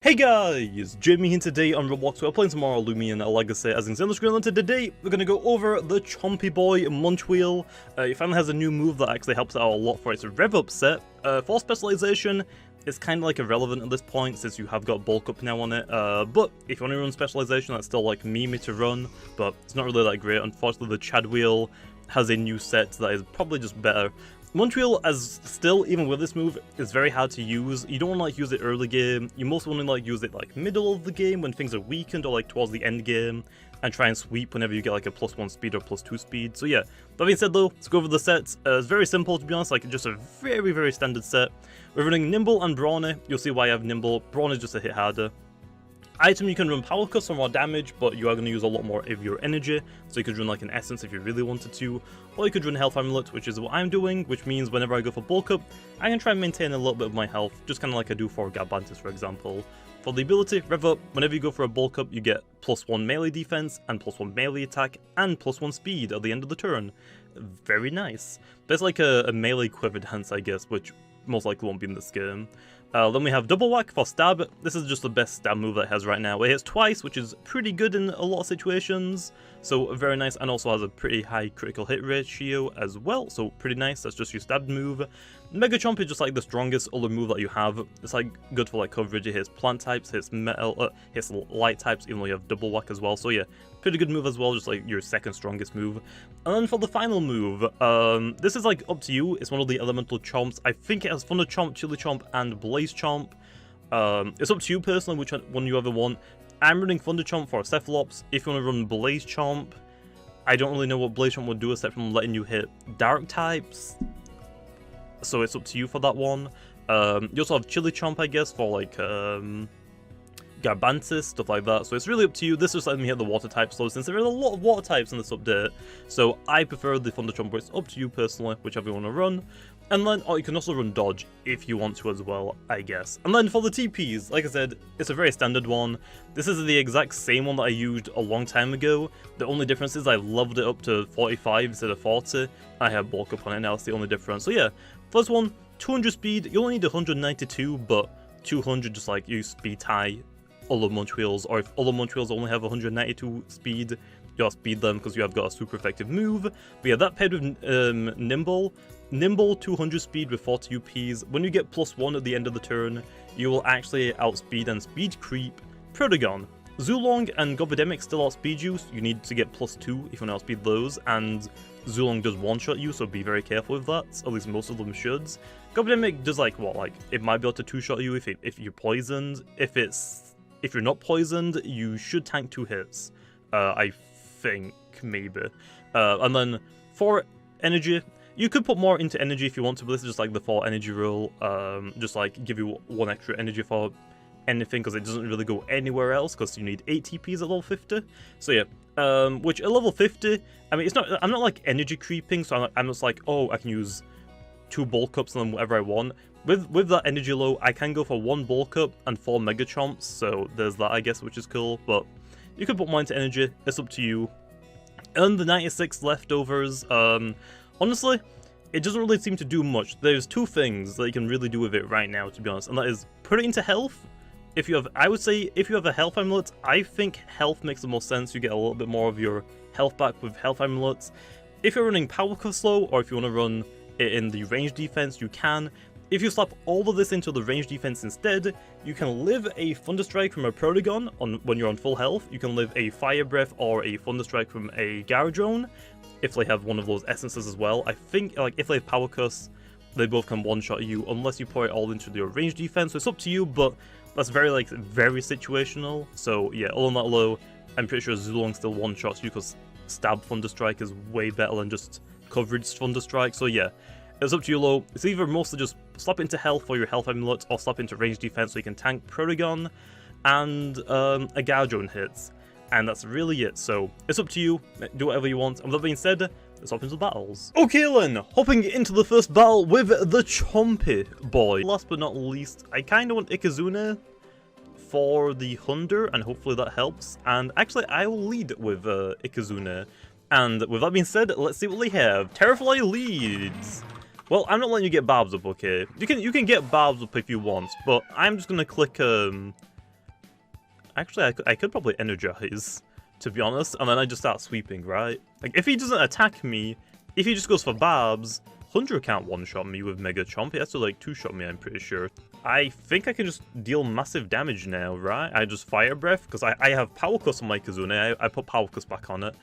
Hey guys, Jamiy here today on Roblox. We're playing some more Loomian Legacy. As you can see on the screen, and today we're going to go over the Chompy Boy Montreal. He finally has a new move that actually helps out a lot for its rev up set. For specialization, it's kind of like irrelevant at this point since you have got bulk up now on it. But if you want to run specialization, that's still like me to run, but it's not really that great. Unfortunately, the Chad wheel has a new set that is probably just better. Montreal, as still, even with this move, is very hard to use. You don't want to like use it early game. You mostly want to like use it like middle of the game when things are weakened or like towards the end game, and try and sweep whenever you get like a +1 speed or +2 speed. So yeah, that being said though, let's go over the sets. It's very simple to be honest, like just a very standard set. We're running Nimble and Brawny. You'll see why I have Nimble. Brawny is just a hit harder. Item, you can run Power Cuts for more damage, but you are going to use a lot more of your energy, so you could run like an Essence if you really wanted to, or you could run Health Amulet, which is what I'm doing, which means whenever I go for bulk up, I can try and maintain a little bit of my health, just kind of like I do for Garbantis, for example. For the ability, Rev Up, whenever you go for a bulk up, you get +1 melee defense, and +1 melee attack, and +1 speed at the end of the turn. Very nice. There's like a melee quiver dance, I guess, which most likely won't be in this game. Then we have Double Whack for stab. This is just the best stab move that it has right now. It hits twice, which is pretty good in a lot of situations, so very nice, and also has a pretty high critical hit ratio as well, so pretty nice. That's just your stab move. Mega Chomp is just like the strongest other move that you have. It's like good for like coverage. It hits plant types, hits metal, hits light types, even though you have Double Whack as well, so yeah, pretty good move as well, just like your second strongest move. And then for the final move, this is like up to you. It's one of the elemental chomps. I think it has Thunder Chomp, Chili Chomp, and Blaze Chomp. It's up to you personally which one you ever want. I'm running Thunder Chomp for Cephalops. If you want to run Blaze Chomp, I don't really know what Blaze Chomp would do aside from letting you hit dark types, so it's up to you for that one. You also have Chili Chomp, I guess, for like Garbantis, stuff like that, so it's really up to you. This is letting me hit the water types though, since there are a lot of water types in this update, so I prefer the Thunder Chomp, but it's up to you personally, whichever you want to run. And then, you can also run Dodge if you want to as well, I guess. And then for the TPs, like I said, it's a very standard one. This is the exact same one that I used a long time ago. The only difference is I leveled it up to 45 instead of 40. I have bulk up on it now, that's the only difference. So yeah, first one, 200 speed, you only need 192, but 200 just like you speed tie all of Montreal's, or if all of Montreal's only have 192 speed, you outspeed them because you have got a super effective move. But yeah, that paired with Nimble 200 speed with 40 UPs. When you get +1 at the end of the turn, you will actually outspeed and speed creep Protagon. Zulong and Gobidemic still outspeed you, so you need to get +2 if you want to outspeed those, and Zulong does one-shot you, so be very careful with that, at least most of them should. Gobidemic does like, what, like, it might be able to two-shot you if you're poisoned. If you're not poisoned, you should tank 2 hits, I think, maybe. And then for energy, you could put more into energy if you want to, but this is just like the 4 energy rule, just like give you 1 extra energy for anything, because it doesn't really go anywhere else, because you need 8 TPs at level 50. So yeah, which at level 50, I mean, I'm not like energy creeping, so I'm just like, oh, I can use 2 bulk ups and then whatever I want. With that energy low, I can go for 1 bulk up and 4 mega chomps, so there's that, I guess, which is cool, but you could put more into energy, it's up to you. And the 96 leftovers, honestly, it doesn't really seem to do much. There's 2 things that you can really do with it right now, to be honest, and that is put it into health. If you have, I would say, if you have a health amulet, I think health makes the most sense. You get a little bit more of your health back with health amulets. If you're running power cut slow, or if you want to run it in the range defense, you can. If you slap all of this into the range defense instead, you can live a Thunder Strike from a Protagon when you're on full health. You can live a Fire Breath or a Thunder Strike from a Garadrone, if they have one of those essences as well. I think, like, if they have Power Cuss, they both can one-shot you, unless you put it all into your range defense, so it's up to you, but that's very, like, very situational. So yeah, all on that low, I'm pretty sure Zulong still one-shots you, because Stab Thunder Strike is way better than just Coverage Thunder Strike, so yeah. It's up to you low. It's either mostly just slap into health for your health amulet, or slap into range defense so you can tank Protagon and a Garadrone hits. And that's really it, so it's up to you, do whatever you want. And with that being said, let's hop into the battles. Okay then, hopping into the first battle with the Chompy Boy. Last but not least, I kind of want Ikazune for the Hunder, and hopefully that helps. And actually, I will lead with Ikazune. And with that being said, let's see what they have. Terrafly leads. Well, I'm not letting you get barbs up, okay? You can get barbs up if you want, but I'm just gonna click Actually, I could probably energize, to be honest, and then I just start sweeping, right? Like, if he doesn't attack me, if he just goes for barbs, 100 can't one-shot me with Mega Chomp. He has to, like, two-shot me, I'm pretty sure. I think I can just deal massive damage now, right? I just Fire Breath, because I have Power Cuss on my Kizune. I put Power Cuss back on it.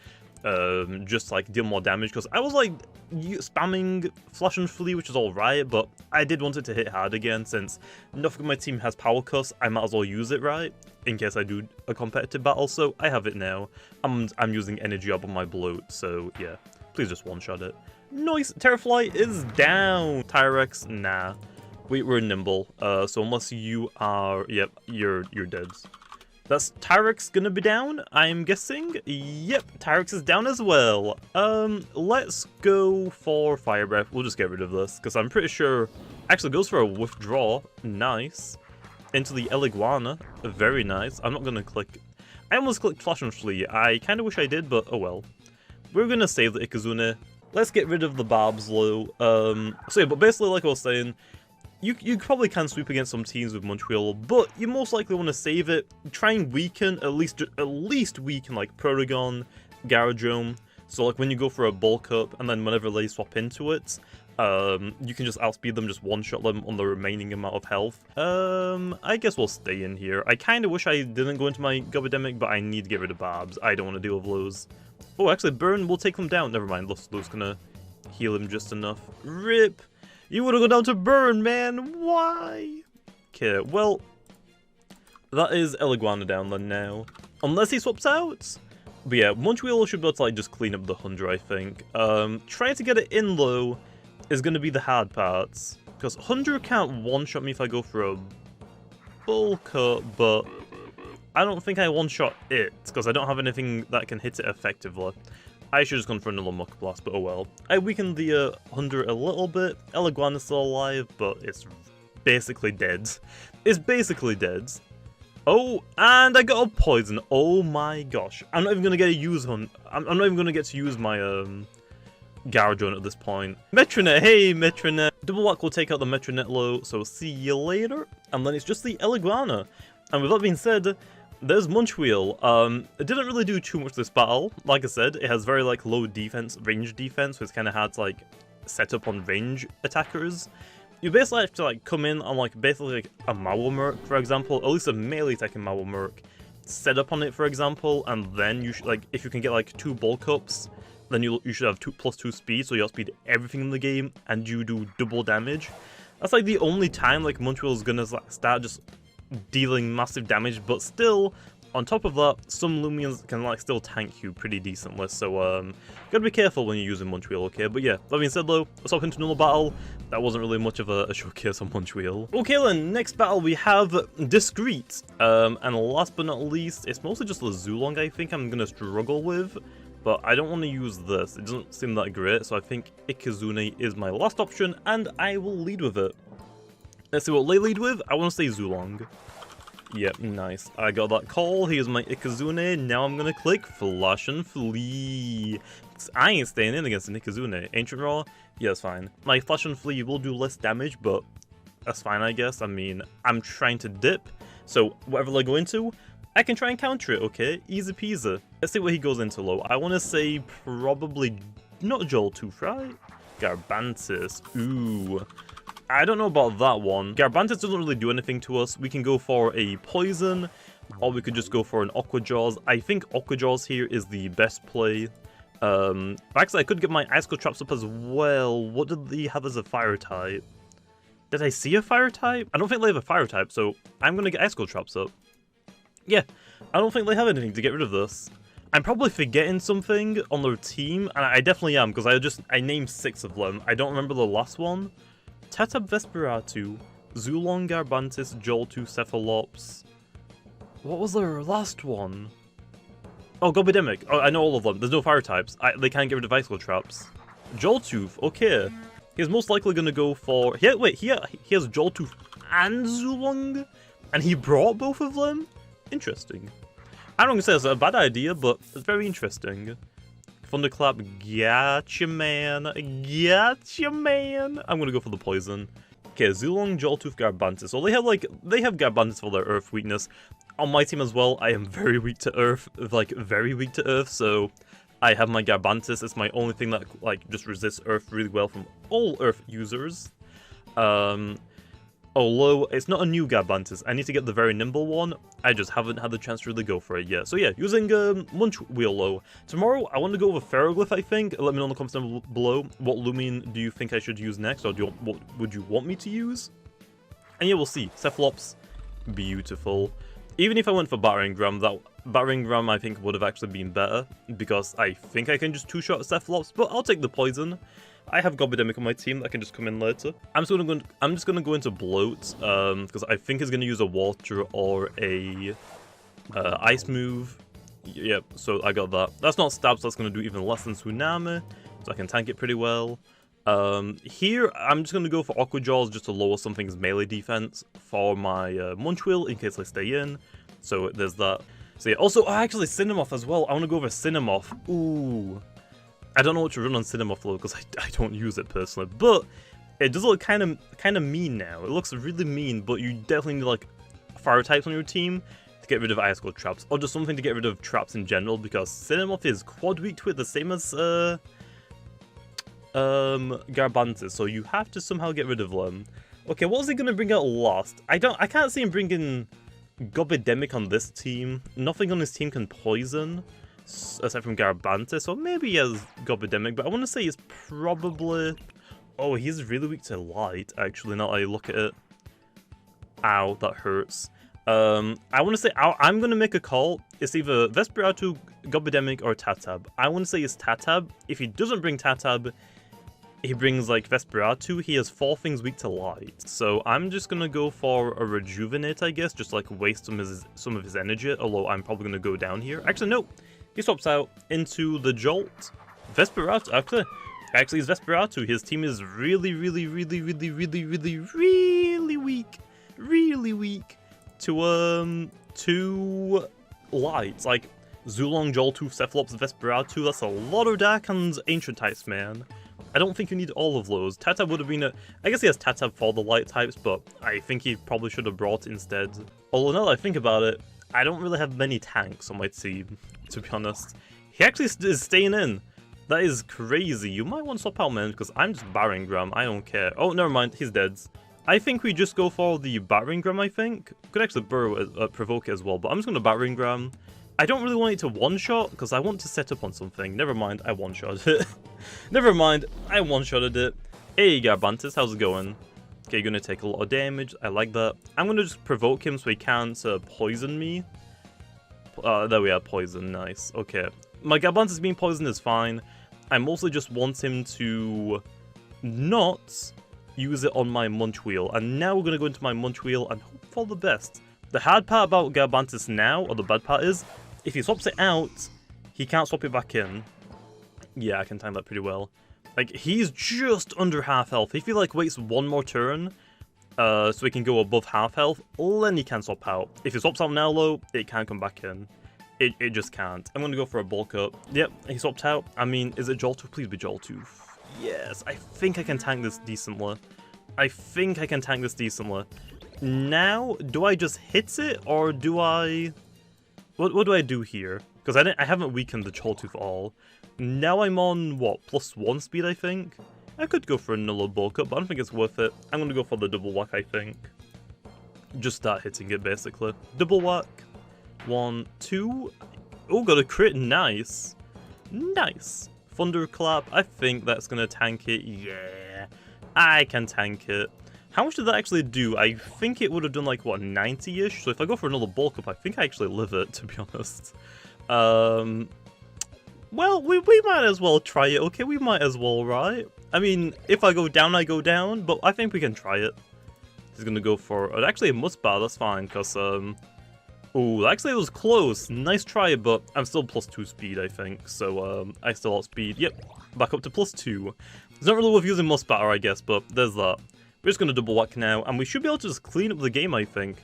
Just, like, deal more damage, because I was, like, spamming Flash and Flee, which is alright, but I did want it to hit hard again, since nothing in my team has Power Cuss. I might as well use it, right? In case I do a competitive battle, so I have it now. I'm using Energy Orb on my bloat, so yeah. Please just one-shot it. Nice! Terrafly is down! Tyrex, nah. We're nimble, so unless you are... Yep, you're dead. That's Tyrex gonna be down, I'm guessing? Yep, Tyrex is down as well. Let's go for Fire Breath. We'll just get rid of this, because I'm pretty sure... Actually, goes for a Withdraw. Nice. Into the Eliguana. Very nice. I'm not gonna click... I almost clicked Flash and Flee. I kinda wish I did, but oh well. We're gonna save the Ikazune. Let's get rid of the Barbs, though. So yeah, but basically, like I was saying, you probably can sweep against some teams with Montreal, but you most likely want to save it. Try and weaken, at least weaken, like, Protogon, Garadrome. So, like, when you go for a bulk up, and then whenever they swap into it, you can just outspeed them, just one-shot them on the remaining amount of health. I guess we'll stay in here. I kind of wish I didn't go into my Gobidemic, but I need to get rid of Barbs. I don't want to deal with those. Oh, actually, Burn will take them down. Never mind, Lu's gonna heal him just enough. RIP! You would've gone down to Burn, man! Why? Okay, well, that is Eliguana down then now. Unless he swaps out? But yeah, Montreal should be able to, like, just clean up the 100, I think. Trying to get it in low is gonna be the hard parts. Because 100 can't one-shot me if I go for a bulk up, but I don't think I one-shot it, because I don't have anything that can hit it effectively. I should have just gone for another Muck Blast, but oh well. I weakened the 100 a little bit. Eliguana's still alive, but it's basically dead. It's basically dead. Oh, and I got a poison. Oh my gosh. I'm not even going to get to use I'm not even going to get to use my Garadrone at this point. Metronet, hey Metronet. Double Whack will take out the Metronet low, so see you later. And then it's just the Eliguana. And with that being said, there's Montreal. It didn't really do too much this battle. Like I said, it has very, like, low defense, range defense, so it's kind of hard to, like, set up on range attackers. You basically have to, like, come in on, like, basically, like, a Mawamurk, for example, at least a melee attacking Mawamurk, set up on it, for example, and then you should, like, if you can get, like, 2 bulk ups, then you should have +2 speed, so you outspeed everything in the game, and you do double damage. That's, like, the only time, like, Montreal's gonna, like, start just dealing massive damage, but still, on top of that, some Loomians can, like, still tank you pretty decently, so gotta be careful when you're using Montreal, okay? But yeah, that being said though, let's hop into another battle. That wasn't really much of a showcase on Montreal. Okay then, next battle we have Discreet, and last but not least, it's mostly just the Zulong I think I'm gonna struggle with, but I don't want to use this, it doesn't seem that great, so I think Ikazune is my last option, and I will lead with it. Let's see what they lead with. I want to say Zulong. Yep, nice. I got that call. Here's my Ikazune. Now I'm going to click Flash and Flee. I ain't staying in against an Ikazune. Ancient Raw? Yeah, that's fine. My Flash and Flee will do less damage, but that's fine, I guess. I mean, I'm trying to dip, so whatever they go into, I can try and counter it, okay? Easy peasy. Let's see what he goes into low. I want to say probably not Joltooth, right? Garbantis. Ooh. I don't know about that one. Garbantis doesn't really do anything to us. We can go for a Poison, or we could just go for an Aqua Jaws. I think Aqua Jaws here is the best play. Actually, I could get my Ice Cold Traps up as well. What did they have as a Fire type? Did I see a Fire type? I don't think they have a Fire type, so I'm going to get Ice Cold Traps up. Yeah, I don't think they have anything to get rid of this. I'm probably forgetting something on their team, and I definitely am, because I named 6 of them. I don't remember the last one. Tatab Vesperatu, Zulong, Garbantis, Joltooth, Cephalops. What was their last one? Oh, Gobidemic. Oh, I know all of them. There's no fire types. They can't get rid of Ice Cold Traps. Joltooth, okay. He's most likely going to go for... Wait, he has Joltooth and Zulong? And he brought both of them? Interesting. I don't want to say it's a bad idea, but it's very interesting. Thunderclap, gotcha man, gotcha man. I'm gonna go for the poison. Okay, Zulong, Joltooth, Garbantis. So they have Garbantis for their earth weakness. On my team as well, I am very weak to Earth, like, very weak to Earth, so I have my Garbantis. It's my only thing that, like, just resists Earth really well from all Earth users. Although, it's not a new Garbantis. I need to get the very nimble one. I just haven't had the chance to really go for it yet. So yeah, using Montreal low. Tomorrow, I want to go with Ferroglyph, I think. Let me know in the comments down below. What Loomian do you think I should use next? Or what would you want me to use? And yeah, we'll see. Cephalops, beautiful. Even if I went for Battering Ram, that Battering Ram I think would have actually been better. Because I think I can just two-shot Cephalops, but I'll take the poison. I have Gobidemic on my team that can just come in later. I'm just gonna go into Bloat, because I think he's gonna use a Water or a Ice move. Yep, so I got that. That's not Stab, so that's gonna do even less than Tsunami, so I can tank it pretty well. Here, I'm just gonna go for Aqua Jaws just to lower something's melee defense for my Montreal in case I stay in. So there's that. So yeah, also, actually Cinemoth as well. I wanna go over Cinemoth. Ooh. I don't know what to run on Cinemoth though, because I don't use it personally, but it does look kind of mean now. It looks really mean, but you definitely need like fire types on your team to get rid of Ice Cold traps, or just something to get rid of traps in general, because Cinemoth is quad weak to it, the same as Garbantis, so you have to somehow get rid of them. Okay, what is he gonna bring out last? I can't see him bringing Gobidemic on this team. Nothing on his team can poison. Aside from Garbantis, so maybe he has Gobidemic, but I want to say he's probably... Oh, he's really weak to Light, actually, now that I look at it. Ow, that hurts. I want to say, I'm going to make a call. It's either Vesperatu, Gobidemic, or Tatab. I want to say it's Tatab. If he doesn't bring Tatab, he brings, like, Vesperatu. He has 4 things weak to Light. So I'm just going to go for a Rejuvenate, I guess, just, like, waste some of his energy, although I'm probably going to go down here. Actually, no. He swaps out into the Jolt. Vesperatu, actually it's Vesperatu. His team is really weak. Really weak to Lights. Like, Zulong, Joltooth, Cephalops, Vesperatu, that's a lot of Darkhands Ancient types, man. I don't think you need all of those. Tatab would have been I guess he has Tatab for the Light types, but I think he probably should have brought instead. Although now that I think about it, I don't really have many tanks on my team, to be honest. He actually is staying in. That is crazy. You might want to swap out, man, because I'm just Battering Ram. I don't care. Oh, never mind. He's dead. I think we just go for the Battering Ram, I think. Could actually provoke it as well, but I'm just going to Battering Ram. I don't really want it to one-shot, because I want to set up on something. Never mind, I one-shotted it. Never mind, I one-shotted it. Hey, Garbantis, how's it going? Okay, you're going to take a lot of damage. I like that. I'm going to just provoke him so he can't poison me. There we are, poison. Nice. Okay. My Garbantis being poisoned is fine. I mostly just want him to not use it on my Montreal. And now we're going to go into my Montreal and hope for the best. The hard part about Garbantis now, or the bad part is, if he swaps it out, he can't swap it back in. Yeah, I can time that pretty well. Like, he's just under half health. If he, like, waits one more turn, so he can go above half health, then he can swap out. If he swaps out now, though, it can't come back in. It just can't. I'm gonna go for a bulk up. Yep, he swapped out. I mean, is it Joltooth? Please be Joltooth. Yes, I think I can tank this decently. Now, do I just hit it, or do I... What do I do here? Because I haven't weakened the Joltooth at all. Now I'm on, what, +1 speed, I think? I could go for another bulk up, but I don't think it's worth it. I'm going to go for the double whack, I think. Just start hitting it, basically. Double whack. 1, 2. Oh, got a crit. Nice. Nice. Thunderclap. I think that's going to tank it. Yeah. I can tank it. How much did that actually do? I think it would have done, like, what, 90-ish? So if I go for another bulk up, I think I actually live it, to be honest. Well, we might as well try it, okay? We might as well, right? I mean, if I go down, I go down, but I think we can try it. He's gonna go for... actually, a Mustbar, that's fine, because, Ooh, actually, it was close. Nice try, but I'm still +2 speed, I think. So, I still outspeed. Yep, back up to +2. It's not really worth using Mustbar, I guess, but there's that. We're just gonna double whack now, and we should be able to just clean up the game, I think.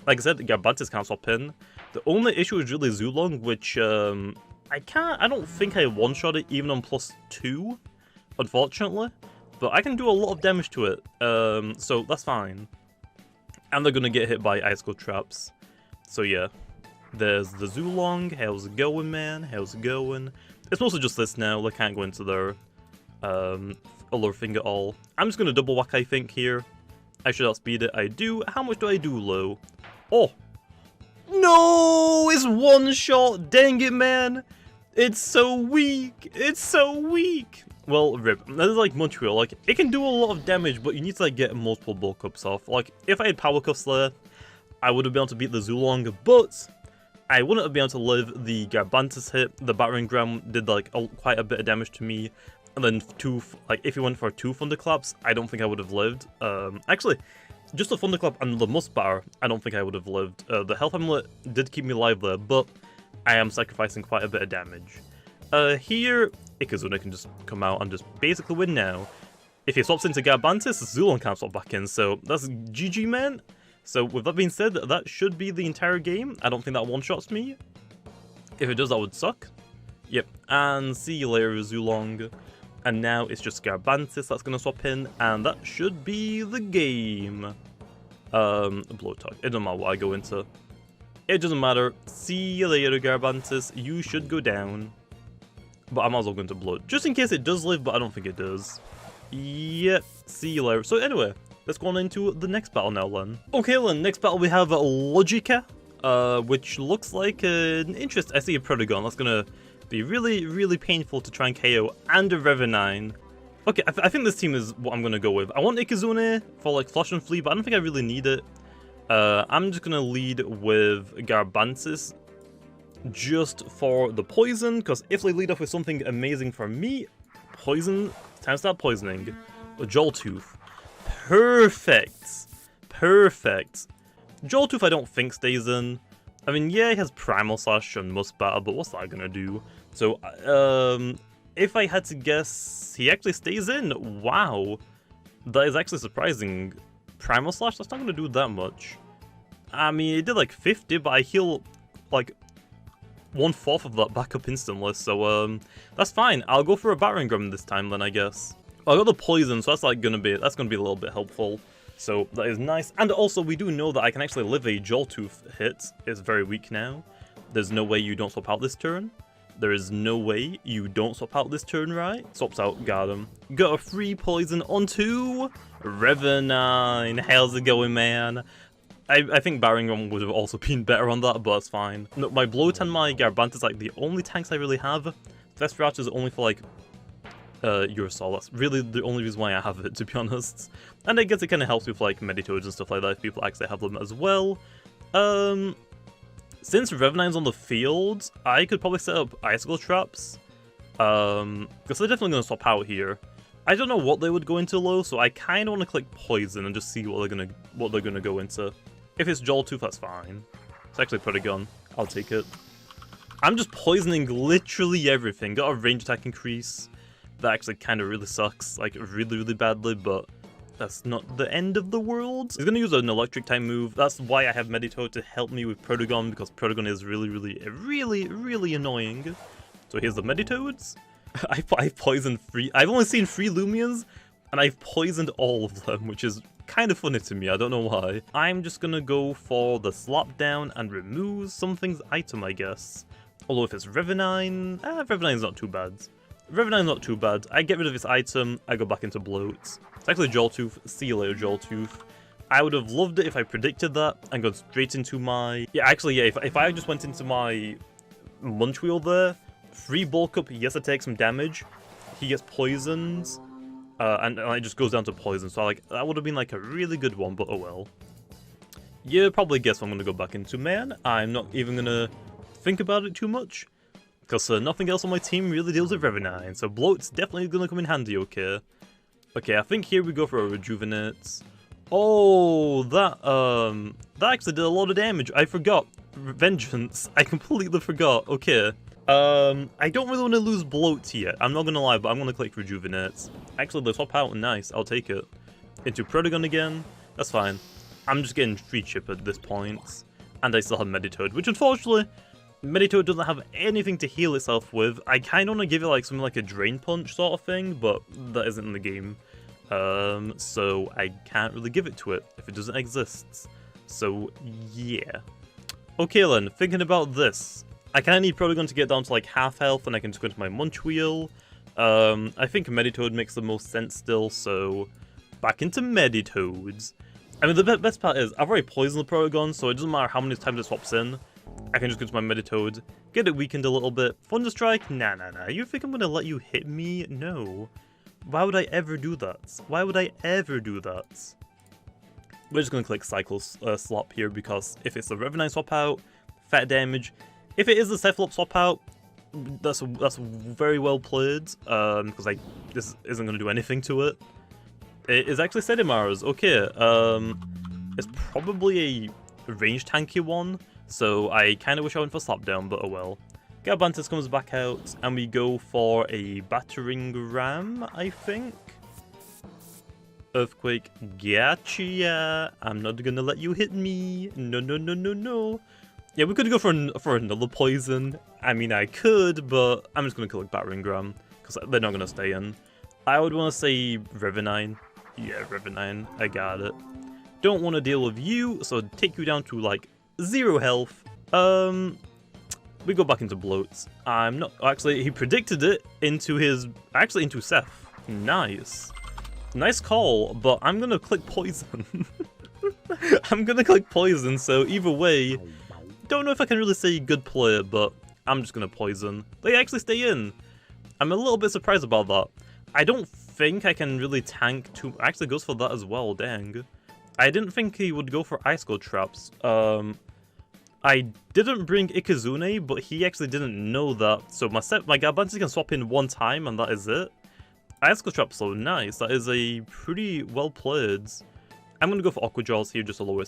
Like I said, Garbantis can't swap in. The only issue is really Zulong, which, I don't think I one-shot it even on +2, unfortunately. But I can do a lot of damage to it, so that's fine. And they're gonna get hit by Ice Cold traps. So yeah. There's the Zulong. How's it going, man? How's it going? It's mostly just this now. I can't go into their other thing at all. I'm just going to double whack, I think, here. I should outspeed it. I do. How much do I do low? Oh! No! It's one shot! Dang it, man! It's so weak! It's so weak! Well, rip. That is like Montreal. Like, it can do a lot of damage, but you need to like get multiple bulk ups off. Like, if I had power cuffs there, I would have been able to beat the Zulong, but I wouldn't have been able to live the Garbantis hit. The battering ram did like quite a bit of damage to me, and then if you went for 2 thunderclaps, I don't think I would have lived. Actually, just the thunderclap and the must batter, I don't think I would have lived. The health amulet did keep me alive there, but I am sacrificing quite a bit of damage. Here, Ikazuna can just come out and just basically win now. If he swaps into Garbantis, Zulon can't swap back in, so that's GG, man. So with that being said, that should be the entire game. I don't think that one-shots me. If it does, that would suck. Yep, and see you later, Zulong. And now it's just Garbantis that's going to swap in, and that should be the game. Blow talk. It doesn't matter what I go into. It doesn't matter. See you later, Garbantis. You should go down. But I might as well go into blow. Just in case it does live, but I don't think it does. Yep, see you later. So anyway, let's go on into the next battle now, then. Okay, then, next battle we have Logica, which looks like an interest. I see a Protagon. That's gonna be really, really painful to try and KO, and a Revenine. Okay, I think this team is what I'm gonna go with. I want Ikazune for like Flash and Flee, but I don't think I really need it. I'm just gonna lead with Garbantis just for the poison, because if they lead off with something amazing for me, poison, time to start poisoning. Joltooth. Perfect. Perfect. Joltooth I don't think stays in. I mean, yeah, he has Primal Slash and Must Batter, but what's that gonna do? So, if I had to guess, he actually stays in. Wow. That is actually surprising. Primal Slash, that's not gonna do that much. I mean, it did like 50, but I heal like 1/4 of that back up instantly, so that's fine. I'll go for a Battering Ram this time then, I guess. I got the poison, so that's gonna be a little bit helpful. So that is nice. And also we do know that I can actually live a Joltooth hit. It's very weak now. There's no way you don't swap out this turn. There is no way you don't swap out this turn, right? Swaps out, got him. Got a free poison onto Revenine. How's it going, man? I think Battering Ram would have also been better on that, but that's fine. No, my Bloat and my Garbantis is like the only tanks I really have. Vesperach is only for like Urasol. That's really the only reason why I have it, to be honest. And I guess it kind of helps with like Meditoads and stuff like that if people actually have them as well. Since Revenine's on the field, I could probably set up Icicle Traps. Because they're definitely going to swap out here. I don't know what they would go into low, so I kind of want to click Poison and just see what they're gonna go into. If it's Joltooth, that's fine. It's actually Protagon. I'll take it. I'm just poisoning literally everything. Got a range attack increase. That actually kind of really sucks, like really, really badly, but that's not the end of the world. He's gonna use an electric type move. That's why I have Meditoad to help me with Protagon, because Protagon is really, really annoying. So here's the Meditoads. I've poisoned I've only seen 3 Loomians, and I've poisoned all of them, which is kind of funny to me, I don't know why. I'm just gonna go for the Slap Down and remove something's item, I guess. Although if it's Revenine, Revenine's not too bad. Revenine's not too bad. I get rid of its item, I go back into Bloat. It's actually Joltooth. See you later, Joltooth. I would have loved it if I predicted that and gone straight into my... Yeah, actually, yeah, if I just went into my Montreal there, free bulk up, yes, it takes some damage. He gets poisoned, and it just goes down to poison. So that would have been like a really good one, but oh well. You probably guess what I'm going to go back into, man. I'm not even going to think about it too much, because nothing else on my team really deals with Revenine. So Bloat's definitely going to come in handy, okay? Okay, I think here we go for a Rejuvenate. Oh, that actually did a lot of damage. I forgot. Vengeance. I completely forgot. Okay. I don't really want to lose Bloat yet. I'm not going to lie, but I'm going to click Rejuvenate. Actually, the top out, nice. I'll take it. Into Protagon again. That's fine. I'm just getting free chip at this point. And I still have Meditoad, which unfortunately, Meditoad doesn't have anything to heal itself with. I kind of want to give it like something like a Drain Punch sort of thing, but that isn't in the game. So I can't really give it to it if it doesn't exist. So yeah. Okay then, thinking about this. I kinda need Protogun to get down to like half health and I can just go into my Montreal. I think Meditoad makes the most sense still, so back into Meditoads. I mean, the best part is, I've already poisoned the Protogun, so it doesn't matter how many times it swaps in. I can just go to my Meditoad, get it weakened a little bit. Thunder Strike? Nah. You think I'm gonna let you hit me? No. Why would I ever do that? Why would I ever do that? We're just gonna click Cycle Slop here, because if it's a Revenant swap out, fat damage. If it is a Cephalop swap out, that's very well played, because this isn't gonna do anything to it. It is actually Sedimars. Okay, it's probably a range tanky one, so I kind of wish I went for Slapdown, but oh well. Garbantis comes back out, and we go for a Battering Ram, I think. Earthquake, gotcha. I'm not gonna let you hit me. No. Yeah, we could go for another poison. I mean, I could, but I'm just gonna click Battering Ram, because they're not gonna stay in. I would want to say Revenine. Yeah, Revenine, I got it. Don't want to deal with you, so take you down to like 0 health. We go back into Bloats. I'm not, actually, he predicted it into into Seth. Nice. Nice call, but I'm gonna click Poison. I'm gonna click Poison, so either way, don't know if I can really say good player, but I'm just gonna Poison. They actually stay in. I'm a little bit surprised about that. I don't think I can really tank too. Actually goes for that as well, dang. I didn't think he would go for Ice Cold Traps. I didn't bring Ikazune, but he actually didn't know that. So my Garbantis can swap in one time, and that is it. Ice Cold Trap's so nice. That is a pretty well played. I'm gonna go for Aqua Jaws here, just to lower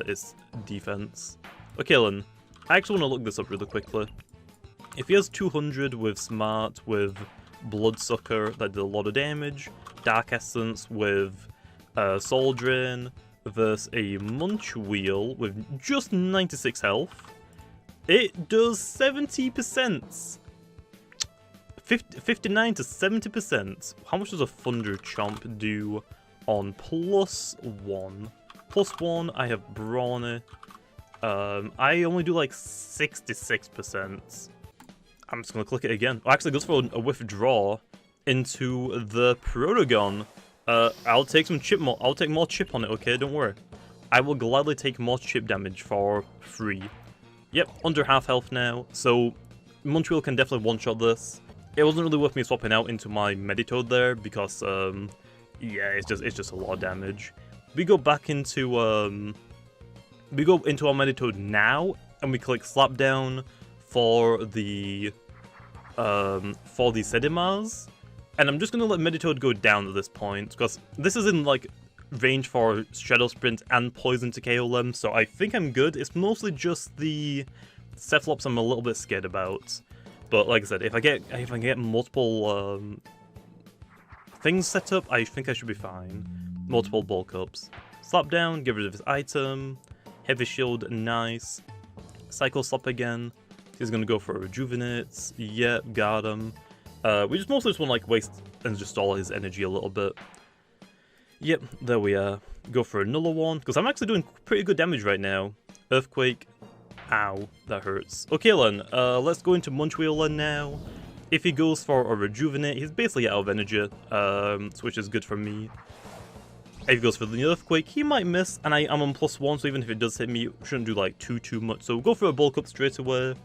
its defense. Okay, then. I actually want to look this up really quickly. If he has 200 with Smart, with Bloodsucker, that did a lot of damage, Dark Essence with Soul Drain, versus a Montreal with just 96 health, it does 70%. 59 to 70%. How much does a Thunder Chomp do on +1? +1, I have Brawny. I only do like 66%. I'm just gonna click it again. Oh, actually, it goes for a withdraw into the Protogun. I'll take some chip more. I'll take more chip on it. Okay, don't worry. I will gladly take more chip damage for free. Yep, under half health now. So Montreal can definitely one-shot this. It wasn't really worth me swapping out into my Meditoad there because yeah, it's just a lot of damage. We go back into our Meditoad now, and we click Slapdown for the Sedimars, and I'm just gonna let Meditoad go down at this point because this is in like range for Shadow Sprint and Poison to KO them, so I think I'm good. It's mostly just the Cephalops I'm a little bit scared about, but like I said, if I get multiple things set up, I think I should be fine. Multiple bulk ups. Slap down, get rid of his item. Heavy shield, nice. Cycle slap again. He's gonna go for Rejuvenates. Yep, got him. We just mostly want to like waste and just stall his energy a little bit. Yep, there we are. Go for another one, because I'm actually doing pretty good damage right now. Earthquake. Ow, that hurts. Okay then, let's go into Montreal now. If he goes for a Rejuvenate, he's basically out of energy, which is good for me. If he goes for the Earthquake, he might miss, and I'm on +1, so even if it does hit me, it shouldn't do like too much. So we'll go for a bulk up straight away.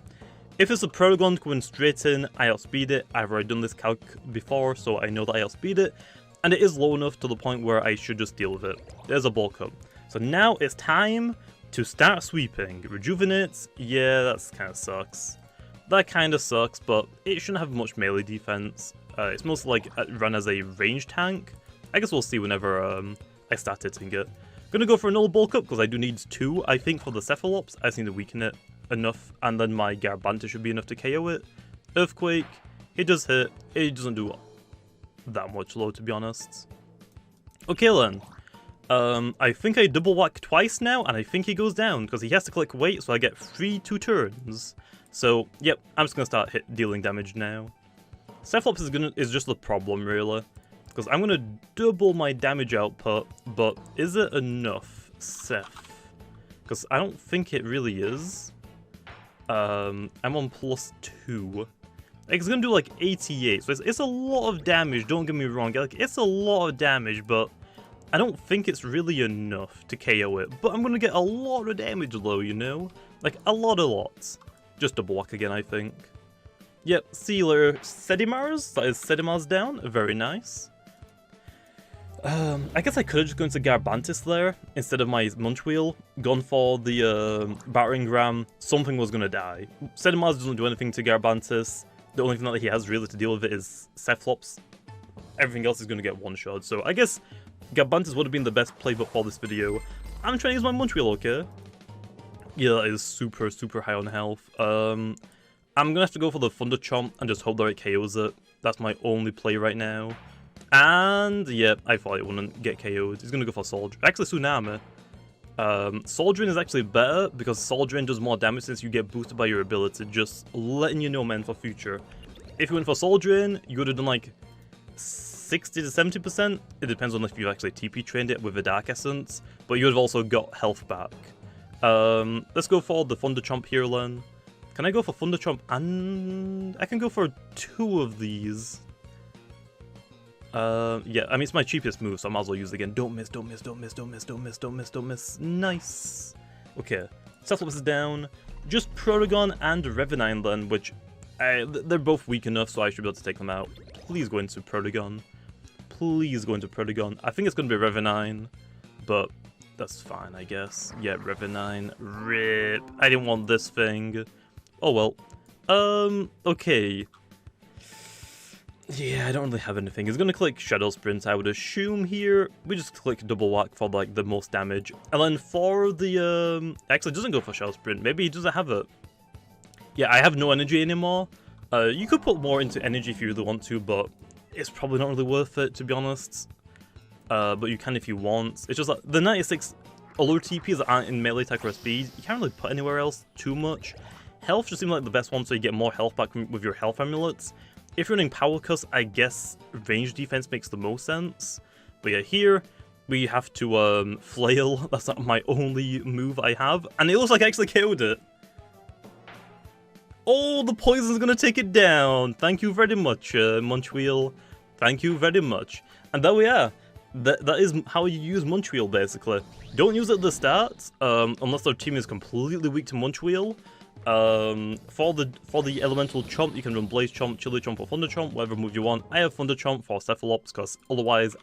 If it's a Protogun going straight in, I outspeed it. I've already done this calc before, so I know that I outspeed it. And it is low enough to the point where I should just deal with it. There's a bulk up. So now it's time to start sweeping. Rejuvenates, yeah, that kind of sucks. That kind of sucks, but it shouldn't have much melee defense. It's mostly like run as a range tank. I guess we'll see whenever I start hitting it. Gonna go for another bulk up because I do need 2, I think, for the Cephalops. I just need to weaken it enough, and then my Garbantis should be enough to KO it. Earthquake, it does hit. It doesn't do that much low, to be honest. Okay then. I think I double whack twice now, and I think he goes down because he has to click wait, so I get free 2 turns. So yep, I'm just gonna start dealing damage now. Cephalops is just the problem really, because I'm gonna double my damage output, but is it enough, Ceph? Because I don't think it really is. I'm on +2. Like, it's gonna do like 88, so it's a lot of damage, don't get me wrong. Like, it's a lot of damage, but I don't think it's really enough to KO it. But I'm gonna get a lot of damage though, you know? Like, a lot. Just double whack again, I think. Yep, see you later, Sedimars. That is Sedimars down, very nice. I guess I could have just gone to Garbantis there instead of my Munch Wheel. Gone for the Battering Ram. Something was gonna die. Sedimars doesn't do anything to Garbantis. The only thing that he has really to deal with it is Cephalops. Everything else is gonna get one-shot. So I guess Garbantis would have been the best playbook for this video. I'm trying to use my Munch Wheel, okay? Yeah, that is super high on health. I'm gonna have to go for the Thunder Chomp and just hope that it KOs it. That's my only play right now. And, yeah, I thought it wouldn't get KO'd. He's gonna go for Soul Drain. Actually, Tsunami. Soul Drain is actually better, because Soul Drain does more damage since you get boosted by your ability. Just letting you know, man, for future. If you went for Soul Drain, you would have done, like, 60 to 70%. It depends on if you actually TP trained it with the Dark Essence. But you would have also got health back. Let's go for the Thunder Chomp here, then. Can I go for Thunder Chomp? And I can go for 2 of these. Yeah, I mean, it's my cheapest move, so I might as well use it again. Don't miss. Nice. Okay, Cephalops is down. Just Protogon and Revenine then, which they're both weak enough, so I should be able to take them out. Please go into Protogon. I think it's going to be Revenine, but that's fine, I guess. Yeah, Revenine. RIP. I didn't want this thing. Oh well. Okay. Yeah, I don't really have anything. He's gonna click Shadow Sprint, I would assume here. We just click Double Whack for, like, the most damage. And then for the, actually, it doesn't go for Shadow Sprint. Maybe he doesn't have it. Yeah, I have no energy anymore. You could put more into energy if you really want to, but it's probably not really worth it, to be honest. But you can if you want. It's just like, the 96 lower TPs that aren't in melee attack or speed, you can't really put anywhere else too much. Health just seems like the best one, so you get more health back with your health amulets. If you're running Power Cuss, I guess range defense makes the most sense. But yeah, here we have to flail. That's not my only move I have. And it looks like I actually KO'd it. Oh, the poison's gonna take it down. Thank you very much, Munch Wheel. Thank you very much. And there we are. That is how you use Munch Wheel, basically. Don't use it at the start, unless their team is completely weak to Munch Wheel. For the elemental chomp, you can run Blaze Chomp, Chili Chomp, or Thunder Chomp, whatever move you want. I have Thunder Chomp for Cephalops, because otherwise,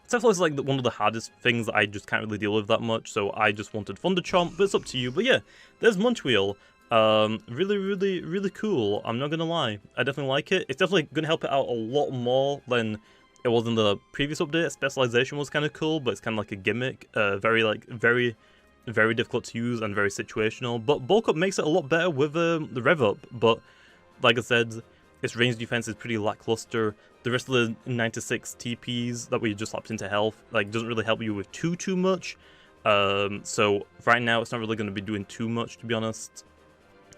Cephalops is like one of the hardest things that I just can't really deal with that much, so I just wanted Thunder Chomp, but it's up to you. But yeah, there's Munch Wheel. Really cool, I'm not gonna lie. I definitely like it. It's definitely gonna help it out a lot more than it was in the previous update. Specialization was kind of cool, but it's kind of like a gimmick. Very difficult to use and very situational, but Bulk Up makes it a lot better with the Rev Up. But like I said, its range defense is pretty lackluster. The rest of the 96 TPs that we just slapped into health doesn't really help you with too much. So right now it's not really going to be doing too much, to be honest.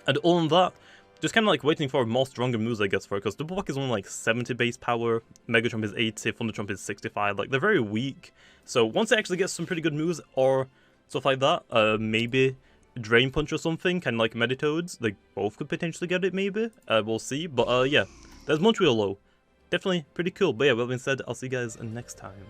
And other than that, just kind of like waiting for more stronger moves, I guess, for it, because Double Whack is only like 70 base power, Mega Chomp is 80, Thunder Chomp is 65. Like, they're very weak. So once it actually gets some pretty good moves or stuff like that, maybe Drain Punch or something, kind of like Meditoads, they both could potentially get it, maybe. We'll see. But yeah, there's Montreal low. Definitely pretty cool. But yeah, with that being said, I'll see you guys next time.